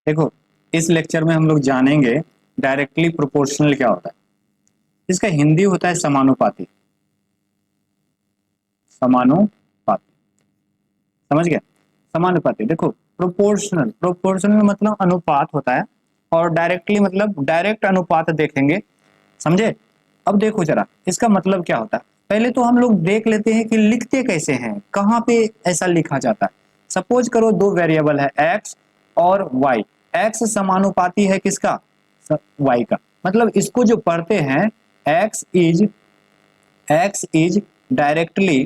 देखो, इस लेक्चर में हम लोग जानेंगे डायरेक्टली प्रोपोर्शनल क्या होता है। इसका हिंदी होता है समानुपाती। समानुपाती, समझ गया? समानुपाती। देखो, प्रोपोर्शनल, प्रोपोर्शनल मतलब अनुपात होता है, और डायरेक्टली मतलब डायरेक्ट अनुपात देखेंगे, समझे? अब देखो जरा इसका मतलब क्या होता है। पहले तो हम लोग देख लेते हैं कि लिखते कैसे हैं, कहाँ पे ऐसा लिखा जाता है। सपोज करो दो वेरिएबल है एक्स और वाई। एक्स समानुपाती है किसका? वाई का। मतलब इसको जो पढ़ते हैं, X is directly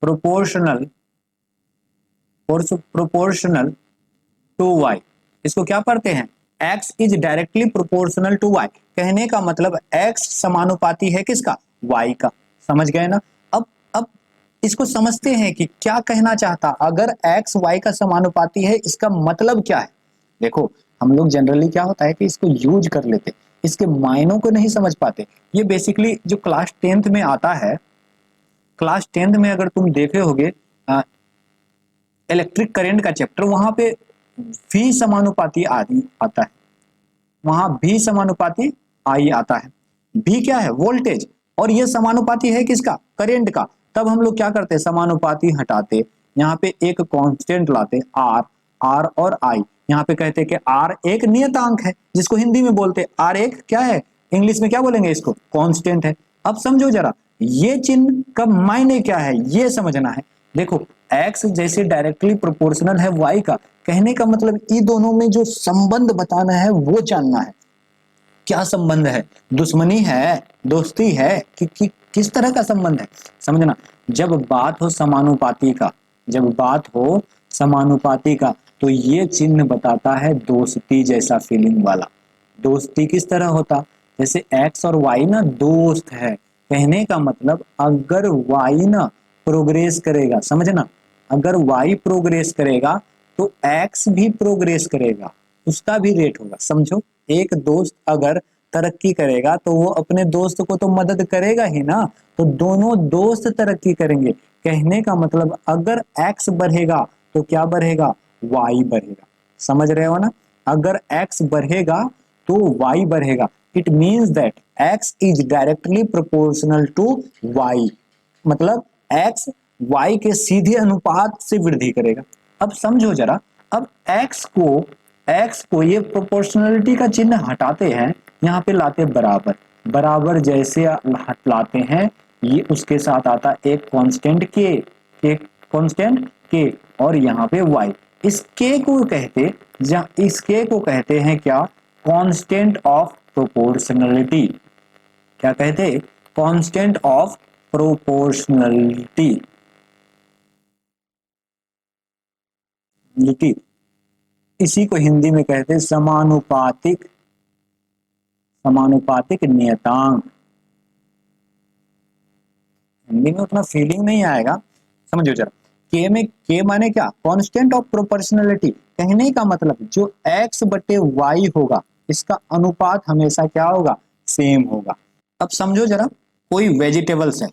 proportional proportional to Y. इसको क्या पढ़ते हैं? X is directly proportional to Y. कहने का मतलब एक्स समानुपाती है किसका? वाई का। समझ गए ना? अब इसको समझते हैं कि क्या कहना चाहता। अगर एक्स वाई का समानुपाती है, इसका मतलब क्या है। देखो, हम लोग जनरली क्या होता है कि इसको यूज कर लेते, इसके मायनों को नहीं समझ पाते। ये बेसिकली जो क्लास 10th में आता है, क्लास 10th में अगर तुम देखे होगे इलेक्ट्रिक करंट का चैप्टर, वहां पे भी समानुपाती आदि आता है। वहां भी समानुपाती आई आता है। भी क्या है? वोल्टेज। और ये समानुपाती है किसका? करंट का। तब हम लोग क्या करते? समानुपाती हटाते, यहाँ पे एक कांस्टेंट लाते आर। आर और आई, यहाँ पे कहते कि आर एक नियतांक है, जिसको हिंदी में बोलते आर एक क्या है, इंग्लिश में क्या बोलेंगे इसको? कांस्टेंट है। अब समझो जरा, ये चिन्ह का मायने क्या है, ये समझना है। देखो, एक्स जैसे डायरेक्टली प्रोपोर्शनल है वाई का, कहने का मतलब इन दोनों में जो संबंध बताना है वो जानना है। क्या संबंध है? दुश्मनी है, दोस्ती है किस तरह का संबंध है, समझना। जब बात हो समानुपाती का, जब बात हो समानुपाती का, तो ये चिन्ह बताता है दोस्ती जैसा फीलिंग वाला। दोस्ती किस तरह होता? जैसे एक्स और वाई ना दोस्त है। कहने का मतलब अगर वाई ना प्रोग्रेस करेगा, समझना, अगर वाई प्रोग्रेस करेगा तो एक्स भी प्रोग्रेस करेगा, उसका भी रेट होगा। समझो, एक दोस्त अगर तरक्की करेगा तो वो अपने दोस्त को तो मदद करेगा ही ना, तो दोनों दोस्त तरक्की करेंगे। कहने का मतलब अगर एक्स बढ़ेगा तो क्या बढ़ेगा? वाई बढ़ेगा। समझ रहे हो ना? अगर एक्स बढ़ेगा तो वाई बढ़ेगा। It means that X is directly proportional to Y. मतलब एक्स वाई के सीधे अनुपात से वृद्धि करेगा। अब समझो जरा, अब एक्स को ये प्रोपोर्शनलिटी का चिन्ह हटाते हैं, यहाँ पे लाते बराबर। बराबर जैसे लाते हैं, ये उसके साथ आता एक कांस्टेंट के कांस्टेंट के, और यहाँ पे वाई। इस के को कहते, इस के को कहते हैं क्या? Constant of proportionality. क्या कहते? Constant of proportionality. इसी को हिंदी में कहते हैं समानुपातिक, समानुपातिक नियतांक। हिंदी में उतना फीलिंग नहीं आएगा, समझो जरा। के में के माने क्या? Constant of proportionality. कहने का मतलब जो एक्स बटे वाई होगा, इसका अनुपात हमेशा क्या होगा? सेम होगा। अब समझो जरा, कोई वेजिटेबल्स है,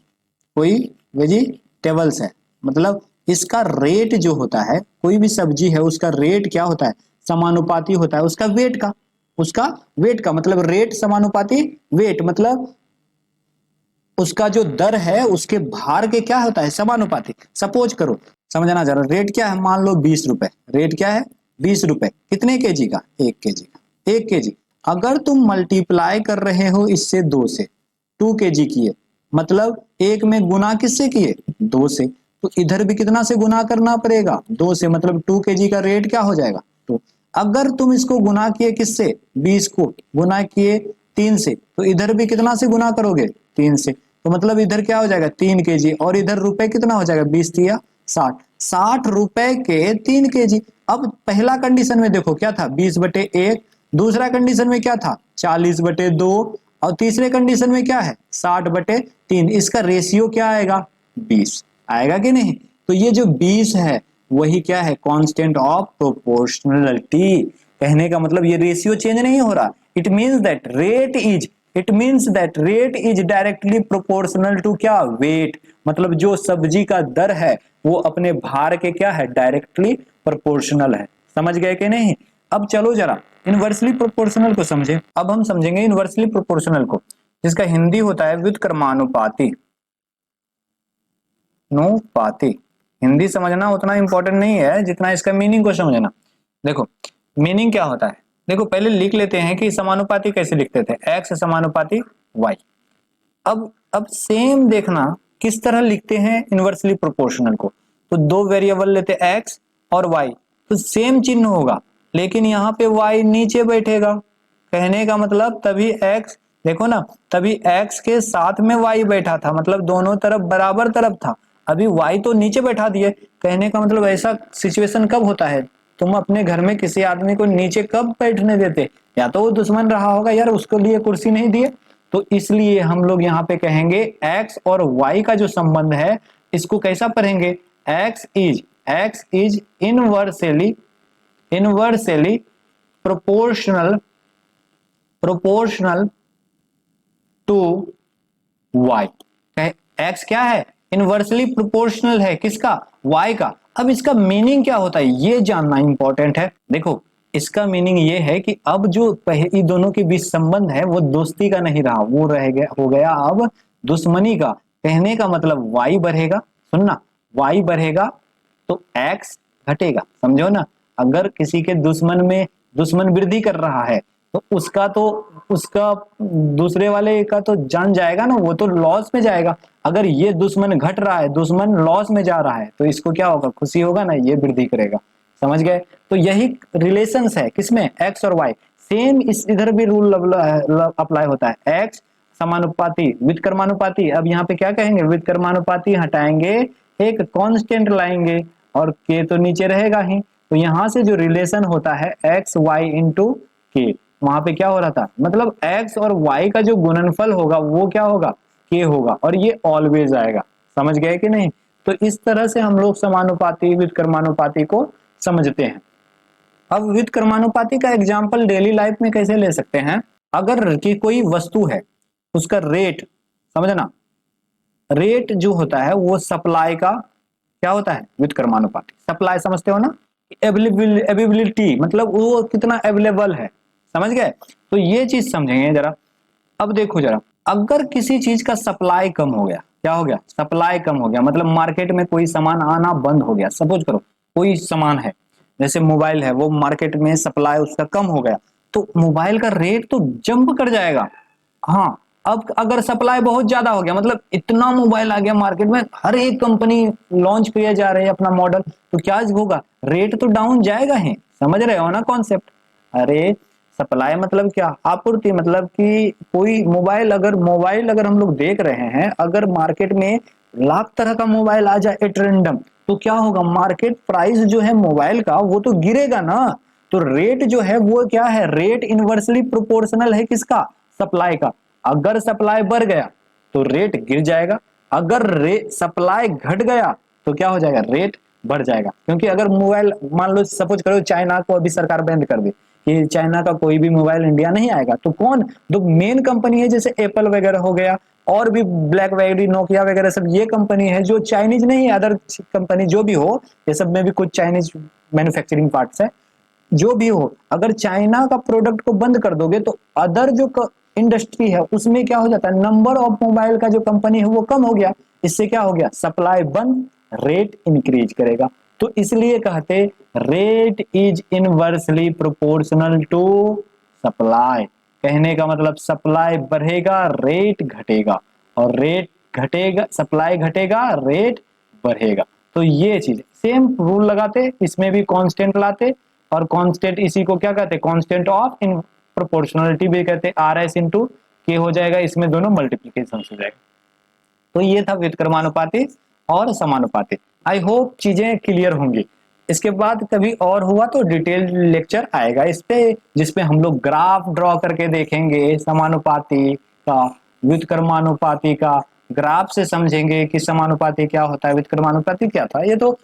कोई वेजिटेबल्स है, मतलब इसका रेट जो होता है, कोई भी सब्जी है उसका रेट क्या होता है? समानुपाती होता है उसका वेट का। उसका वेट का मतलब रेट समानुपाती वेट, मतलब उसका जो दर है उसके भार के क्या होता है? समानुपाती। सपोज करो, समझना जरा, रेट क्या है? मान लो 20 रुपए। रेट क्या है? 20 रुपए। कितने केजी का? 1 केजी का। 1 केजी। अगर तुम मल्टीप्लाई कर रहे हो इससे 2 से, 2 केजी किए, मतलब एक में गुना किससे किए? 2 से। तो इधर भी कितना से गुना करना पड़ेगा? 2 से। मतलब 2 केजी का रेट क्या हो जाएगा? तो अगर तुम इसको गुना किए किससे? 20 को गुना किए 3 से, तो इधर भी कितना से गुना करोगे? 3 से। तो मतलब इधर क्या हो जाएगा? 3 केजी। और इधर रुपए कितना हो जाएगा? 20 या 60। 60 रुपए के 3 केजी। अब पहला कंडीशन में देखो क्या था? 20/1। दूसरा कंडीशन में क्या था? 40/2। और तीसरे कंडीशन में क्या है? 60/3। इसका रेशियो क्या आएगा? 20 आएगा कि नहीं? तो ये जो 20 है वही क्या है? Constant of proportionality. कहने का मतलब ये रेशियो चेंज नहीं हो रहा। It means that rate is directly proportional to क्या? वेट। मतलब जो सब्जी का दर है वो अपने भार के क्या है? डायरेक्टली प्रोपोर्शनल है। समझ गए कि नहीं? अब चलो जरा इनवर्सली प्रोपोर्शनल को समझे। अब हम समझेंगे इनवर्सली प्रोपोर्शनल को, जिसका हिंदी होता है व्युत्क्रमानुपाती। नुपाती हिंदी समझना उतना इंपॉर्टेंट नहीं है जितना इसका मीनिंग को समझना। देखो मीनिंग क्या होता है, देखो पहले लिख लेते हैं कि समानुपाती कैसे लिखते थे, एक्स समानुपाती वाई। अब सेम देखना किस तरह लिखते हैं इनवर्सली प्रोपोर्शनल को। तो दो वेरिएबल लेते एक्स और वाई, तो सेम चिन्ह होगा, लेकिन यहाँ पे वाई नीचे बैठेगा। कहने का मतलब तभी एक्स, देखो ना, तभी एक्स के साथ में वाई बैठा था, मतलब दोनों तरफ बराबर तरफ था। अभी वाई तो नीचे बैठा दिए। कहने का मतलब ऐसा सिचुएशन कब होता है, तुम अपने घर में किसी आदमी को नीचे कब बैठने देते? या तो वो दुश्मन रहा होगा यार, उसके लिए कुर्सी नहीं दिए। तो इसलिए हम लोग यहाँ पे कहेंगे एक्स और वाई का जो संबंध है इसको कैसा पढ़ेंगे, X is inversely proportional to Y. X क्या है, इनवर्सली प्रोपोर्शनल है, किसका, वाई का। अब इसका मीनिंग क्या होता है ये जानना इंपॉर्टेंट है। देखो इसका मीनिंग ये है कि अब जो इन दोनों के बीच संबंध है वो दोस्ती का नहीं रहा, वो रह गया, हो गया अब दुश्मनी का। कहने का मतलब वाई बढ़ेगा, सुनना, वाई बढ़ेगा तो एक्स घटेगा, समझो ना। अगर किसी के दुश्मन में दुश्मन वृद्धि कर रहा है तो उसका दूसरे वाले का तो जान जाएगा ना, वो तो लॉस में जाएगा। अगर ये दुश्मन घट रहा है, दुश्मन लॉस में जा रहा है, तो इसको क्या होगा, खुशी होगा ना, ये वृद्धि करेगा। समझ गए? तो यही रिलेशंस है किसमें, एक्स और वाई। सेम इस इधर भी रूल अप्लाई होता है, एक्स समानुपाती व्युत्क्रमानुपाती। अब यहाँ पे क्या कहेंगे, व्युत्क्रमानुपाती हटाएंगे, एक कांस्टेंट लाएंगे और के तो नीचे रहेगा ही। तो यहाँ से जो रिलेशन होता है एक्स वाई इंटू के, वहां पे क्या हो रहा था, मतलब एक्स और वाई का जो गुणनफल होगा वो क्या होगा, के होगा, और ये ऑलवेज आएगा। समझ गए कि नहीं? तो इस तरह से हम लोग समानुपाती व्युत्क्रमानुपाती को समझते हैं। अब व्युत्क्रमानुपाती का एग्जांपल डेली लाइफ में कैसे ले सकते हैं, अगर कि कोई वस्तु है उसका रेट, समझना, रेट जो होता है वो सप्लाई का क्या होता है, व्युत्क्रमानुपाती। सप्लाई समझते हो ना, अवेलेबिलिटी मतलब वो कितना अवेलेबल है, समझ गए? तो ये चीज समझेंगे जरा। अब देखो जरा, अगर किसी चीज का सप्लाई कम हो गया, क्या हो गया, सप्लाई कम हो गया, मतलब मार्केट में कोई सामान आना बंद हो गया। सपोज करो कोई सामान है, जैसे मोबाइल है, वो मार्केट में सप्लाई उसका कम हो गया, तो मोबाइल का रेट तो जंप कर जाएगा। हाँ, अब अगर सप्लाई बहुत ज्यादा हो गया, मतलब इतना मोबाइल आ गया मार्केट में, हर एक कंपनी लॉन्च किए जा रही है अपना मॉडल, तो क्या होगा, रेट तो डाउन जाएगा ही। समझ रहे हो ना कॉन्सेप्ट? अरे सप्लाई मतलब क्या, आपूर्ति, मतलब कि कोई मोबाइल अगर हम लोग देख रहे हैं, अगर मार्केट में लाख तरह का मोबाइल आ जाए एट रैंडम, तो क्या होगा, मार्केट प्राइस जो है मोबाइल का वो तो गिरेगा ना। तो रेट जो है वो क्या है, रेट इनवर्सली प्रोपोर्शनल है किसका, सप्लाई का। अगर सप्लाई बढ़ गया तो रेट गिर जाएगा, अगर सप्लाई घट गया तो क्या हो जाएगा, रेट बढ़ जाएगा। क्योंकि अगर मोबाइल मान लो सपोज करो चाइना को अभी सरकार बैन कर दे कि चाइना का कोई भी मोबाइल इंडिया नहीं आएगा, तो कौन, जो मेन कंपनी है जैसे एप्पल वगैरह हो गया, और भी ब्लैकबेरी नोकिया वगैरह सब, ये कंपनी है जो चाइनीज नहीं, अदर कंपनी जो भी हो, ये सब में भी कुछ चाइनीज मैन्युफैक्चरिंग पार्ट्स है, जो भी हो, अगर चाइना का प्रोडक्ट को बंद कर दोगे तो अदर जो इंडस्ट्री है उसमें क्या हो जाता है, नंबर ऑफ मोबाइल का जो कंपनी है वो कम हो गया। इससे क्या हो गया, सप्लाई बंद, रेट इंक्रीज करेगा। तो इसलिए कहते rate is inversely proportional to supply. कहने का मतलब सप्लाई बढ़ेगा, रेट घटेगा, और रेट घटेगा, सप्लाई घटेगा, रेट बढ़ेगा। तो ये चीज सेम रूल लगाते, इसमें भी कांस्टेंट लाते, और कांस्टेंट इसी को क्या कहते हैं, कांस्टेंट ऑफ इन प्रोपोर्शनलिटी भी कहते हैं, आर एस इंटू के हो जाएगा, इसमें दोनों मल्टीप्लीकेशन हो जाएगा। तो ये था व्युत्क्रमानुपाती और समानुपाती। आई होप चीजें क्लियर होंगी। इसके बाद कभी और हुआ तो डिटेल लेक्चर आएगा इस पे, जिसपे हम लोग ग्राफ ड्रॉ करके देखेंगे समानुपाती का, व्युत्क्रमानुपाती का, ग्राफ से समझेंगे कि समानुपाती क्या होता है, व्युत्क्रमानुपाती क्या था। ये तो